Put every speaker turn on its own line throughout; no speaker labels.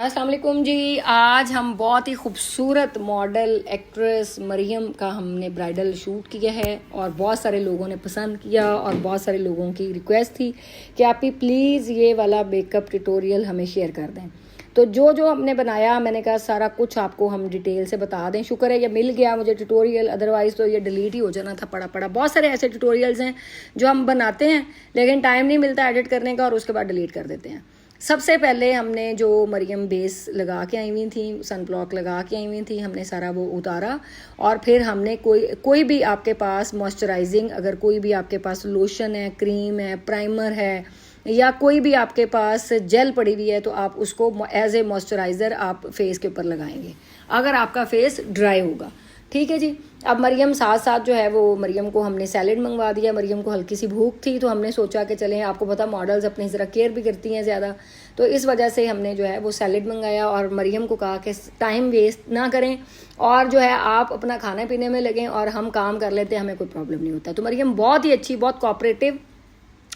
अस्सलाम वालेकुम जी। आज हम बहुत ही खूबसूरत मॉडल एक्ट्रेस मरियम का हमने ब्राइडल शूट किया है और बहुत सारे लोगों ने पसंद किया और बहुत सारे लोगों की रिक्वेस्ट थी कि आप ही प्लीज़ ये वाला मेकअप ट्यूटोरियल हमें शेयर कर दें। तो जो जो हमने बनाया मैंने कहा सारा कुछ आपको हम डिटेल से बता दें। शुक्र है ये मिल गया मुझे ट्यूटोरियल, अदरवाइज़ तो ये डिलीट ही हो जाना था पड़ा पड़ा। बहुत सारे ऐसे ट्यूटोरियल्स हैं जो हम बनाते हैं लेकिन टाइम नहीं मिलता एडिट करने का और उसके बाद डिलीट कर देते हैं। सबसे पहले हमने जो मरियम बेस लगा के आई हुई थी, सनब्लॉक लगा के आई हुई थी, हमने सारा वो उतारा और फिर हमने कोई भी आपके पास मॉइस्चराइजिंग, अगर कोई भी आपके पास लोशन है, क्रीम है, प्राइमर है या कोई भी आपके पास जेल पड़ी हुई है तो आप उसको एज ए मॉइस्चराइज़र आप फेस के ऊपर लगाएंगे अगर आपका फेस ड्राई होगा। ठीक है जी। अब मरियम साथ साथ जो है वो मरियम को हमने सैलेड मंगवा दिया। मरियम को हल्की सी भूख थी तो हमने सोचा कि चलें, आपको पता मॉडल्स अपनी ज़रा केयर भी करती हैं ज़्यादा, तो इस वजह से हमने जो है वो सैलेड मंगाया और मरियम को कहा कि टाइम वेस्ट ना करें और जो है आप अपना खाने पीने में लगें और हम काम कर लेते हैं, हमें कोई प्रॉब्लम नहीं होता। तो मरियम बहुत ही अच्छी, बहुत कोऑपरेटिव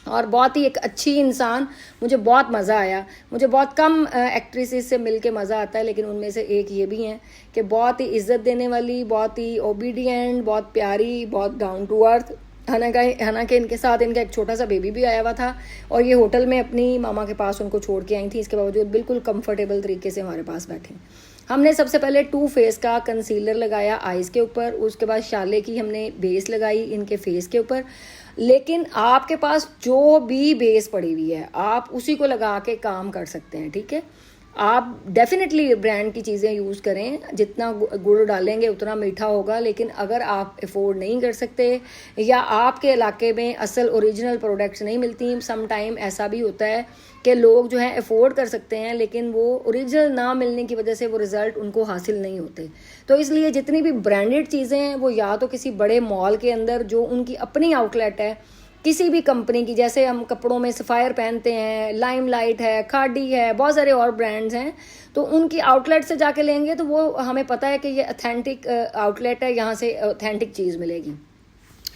और बहुत ही एक अच्छी इंसान, मुझे बहुत मज़ा आया। मुझे बहुत कम एक्ट्रेसेस से मिल के मज़ा आता है लेकिन उनमें से एक ये भी हैं कि बहुत ही इज़्ज़त देने वाली, बहुत ही ओबीडियंट, बहुत प्यारी, बहुत डाउन टू अर्थ। हालांकि इनके साथ इनका एक छोटा सा बेबी भी आया हुआ था और ये होटल में अपनी मामा के पास उनको छोड़ के आई थी, इसके बावजूद बिल्कुल कंफर्टेबल तरीके से हमारे पास बैठे। हमने सबसे पहले टू फेस का कंसीलर लगाया आईज़ के ऊपर, उसके बाद शाले की हमने बेस लगाई इनके फेस के ऊपर। लेकिन आपके पास जो भी बेस पड़ी हुई है आप उसी को लगा के काम कर सकते हैं। ठीक है, आप डेफिनेटली ब्रांड की चीज़ें यूज़ करें, जितना गुड़ डालेंगे उतना मीठा होगा। लेकिन अगर आप अफोर्ड नहीं कर सकते या आपके इलाके में असल ओरिजिनल प्रोडक्ट्स नहीं मिलती, सम टाइम ऐसा भी होता है कि लोग जो हैं अफोर्ड कर सकते हैं लेकिन वो ओरिजिनल ना मिलने की वजह से वो रिज़ल्ट उनको हासिल नहीं होते। तो इसलिए जितनी भी ब्रांडेड चीज़ें हैं वो या तो किसी बड़े मॉल के अंदर जो उनकी अपनी आउटलेट है किसी भी कंपनी की, जैसे हम कपड़ों में सफ़ायर पहनते हैं, लाइमलाइट है, खाड़ी है, बहुत सारे और ब्रांड्स हैं, तो उनकी आउटलेट से जाके लेंगे तो वो हमें पता है कि ये ऑथेंटिक आउटलेट है, यहाँ से ऑथेंटिक चीज़ मिलेगी।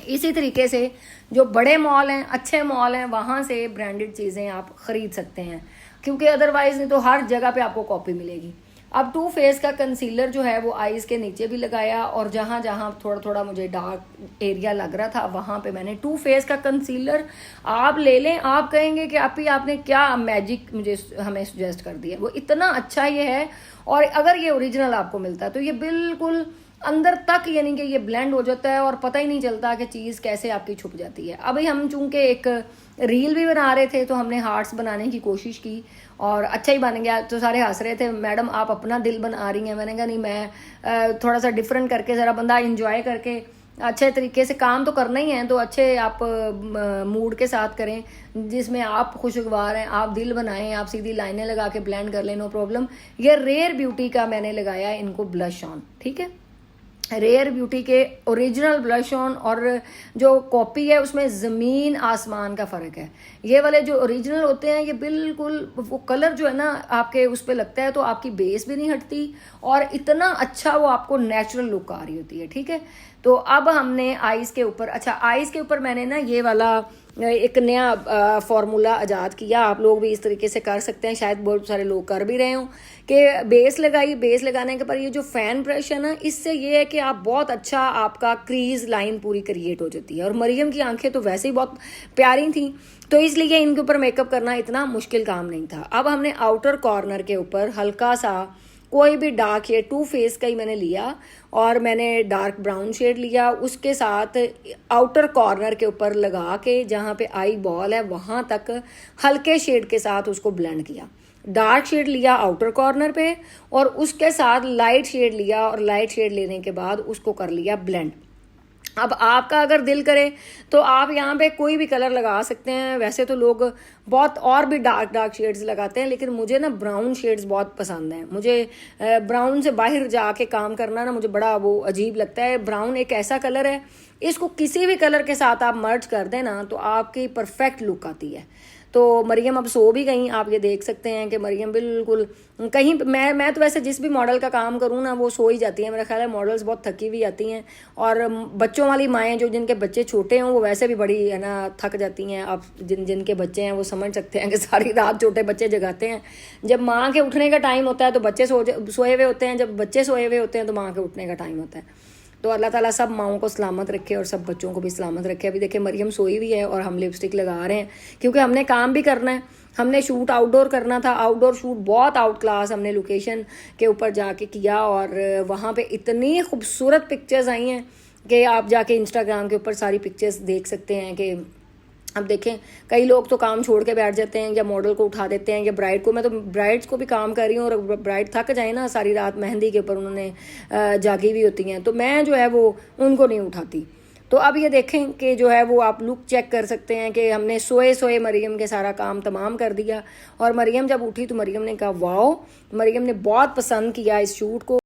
इसी तरीके से जो बड़े मॉल हैं, अच्छे मॉल हैं, वहाँ से ब्रांडेड चीज़ें आप ख़रीद सकते हैं क्योंकि अदरवाइज़ नहीं तो हर जगह पे आपको कॉपी मिलेगी। अब टू फेस का कंसीलर जो है वो आईज़ के नीचे भी लगाया और जहाँ जहाँ थोड़ा थोड़ा मुझे डार्क एरिया लग रहा था वहाँ पे मैंने टू फेस का कंसीलर आप ले लें। आप कहेंगे कि आप ही आपने क्या मैजिक मुझे हमें सुजेस्ट कर दिया, वो इतना अच्छा ये है। और अगर ये ओरिजिनल आपको मिलता है तो ये बिल्कुल अंदर तक यानी कि ये ब्लेंड हो जाता है और पता ही नहीं चलता कि चीज़ कैसे आपकी छुप जाती है। अभी हम चूंकि एक रील भी बना रहे थे तो हमने हार्ट्स बनाने की कोशिश की और अच्छा ही बन गया। तो सारे हंस रहे थे, मैडम आप अपना दिल बना रही हैं। मैंने कहा नहीं, मैं थोड़ा सा डिफरेंट करके ज़रा बंदा इंजॉय करके अच्छे तरीके से काम तो करना ही है तो अच्छे आप मूड के साथ करें जिसमें आप खुशगवार हैं, आप दिल बनाएं, आप सीधी लाइनें लगा के ब्लेंड कर लें, नो प्रॉब्लम। ये रेयर ब्यूटी का मैंने लगाया इनको ब्लश ऑन। ठीक है, रेयर ब्यूटी के ओरिजिनल ब्लश ऑन और जो कॉपी है उसमें ज़मीन आसमान का फ़र्क है। ये वाले जो ओरिजिनल होते हैं ये बिल्कुल वो कलर जो है ना आपके उस पर लगता है तो आपकी बेस भी नहीं हटती और इतना अच्छा वो आपको नेचुरल लुक आ रही होती है। ठीक है, तो अब हमने आईज़ के ऊपर, अच्छा आईज़ के ऊपर मैंने ना ये वाला एक नया फार्मूला आज़ाद किया। आप लोग भी इस तरीके से कर सकते हैं, शायद बहुत सारे लोग कर भी रहे हों कि बेस लगाई, बेस लगाने के बाद ये जो फैन ब्रश है ना इससे ये है कि आप बहुत अच्छा आपका क्रीज लाइन पूरी क्रिएट हो जाती है। और मरियम की आंखें तो वैसे ही बहुत प्यारी थी तो इसलिए इनके ऊपर मेकअप करना इतना मुश्किल काम नहीं था। अब हमने आउटर कॉर्नर के ऊपर हल्का सा कोई भी डार्क शेड, टू फेस का ही मैंने लिया और मैंने डार्क ब्राउन शेड लिया, उसके साथ आउटर कॉर्नर के ऊपर लगा के जहाँ पे आई बॉल है वहाँ तक हल्के शेड के साथ उसको ब्लेंड किया। डार्क शेड लिया आउटर कॉर्नर पे और उसके साथ लाइट शेड लिया और लाइट शेड लेने के बाद उसको कर लिया ब्लेंड। अब आपका अगर दिल करे तो आप यहाँ पे कोई भी कलर लगा सकते हैं। वैसे तो लोग बहुत और भी डार्क डार्क शेड्स लगाते हैं लेकिन मुझे ना ब्राउन शेड्स बहुत पसंद हैं। मुझे ब्राउन से बाहर जाके काम करना ना मुझे बड़ा वो अजीब लगता है। ब्राउन एक ऐसा कलर है, इसको किसी भी कलर के साथ आप मर्ज कर दें ना तो आपकी परफेक्ट लुक आती है। तो मरियम अब सो भी गई। आप ये देख सकते हैं कि मरियम बिल्कुल कहीं, मैं तो वैसे जिस भी मॉडल का काम करूँ ना वो सो ही जाती है। मेरा ख्याल है मॉडल्स बहुत थकी हुई आती हैं, और बच्चों वाली माएँ जो जिनके बच्चे छोटे हों वो वैसे भी बड़ी है ना थक जाती हैं। आप जिनके बच्चे हैं वो समझ सकते हैं कि सारी रात छोटे बच्चे जगाते हैं। जब माँ के उठने का टाइम होता है तो बच्चे सोए हुए होते हैं, जब बच्चे सोए हुए होते हैं तो माँ के उठने का टाइम होता है। तो अल्लाह ताला सब माओं को सलामत रखे और सब बच्चों को भी सलामत रखे। अभी देखिए मरियम सोई हुई है और हम लिपस्टिक लगा रहे हैं क्योंकि हमने काम भी करना है। हमने शूट आउटडोर करना था, आउटडोर शूट बहुत आउट क्लास हमने लोकेशन के ऊपर जाके किया, और वहाँ पे इतनी खूबसूरत पिक्चर्स आई हैं कि आप जाके इंस्टाग्राम के ऊपर सारी पिक्चर्स देख सकते हैं। कि अब देखें कई लोग तो काम छोड़ के बैठ जाते हैं या मॉडल को उठा देते हैं या ब्राइड को। मैं तो ब्राइड्स को भी काम कर रही हूँ, और ब्राइड थक जाए ना सारी रात मेहंदी के ऊपर उन्होंने जागी हुई होती हैं, तो मैं जो है वो उनको नहीं उठाती। तो अब ये देखें कि जो है वो आप लुक चेक कर सकते हैं कि हमने सोए सोए मरियम के सारा काम तमाम कर दिया। और मरियम जब उठी तो मरियम ने कहा वाओ, मरियम ने बहुत पसंद किया इस शूट को।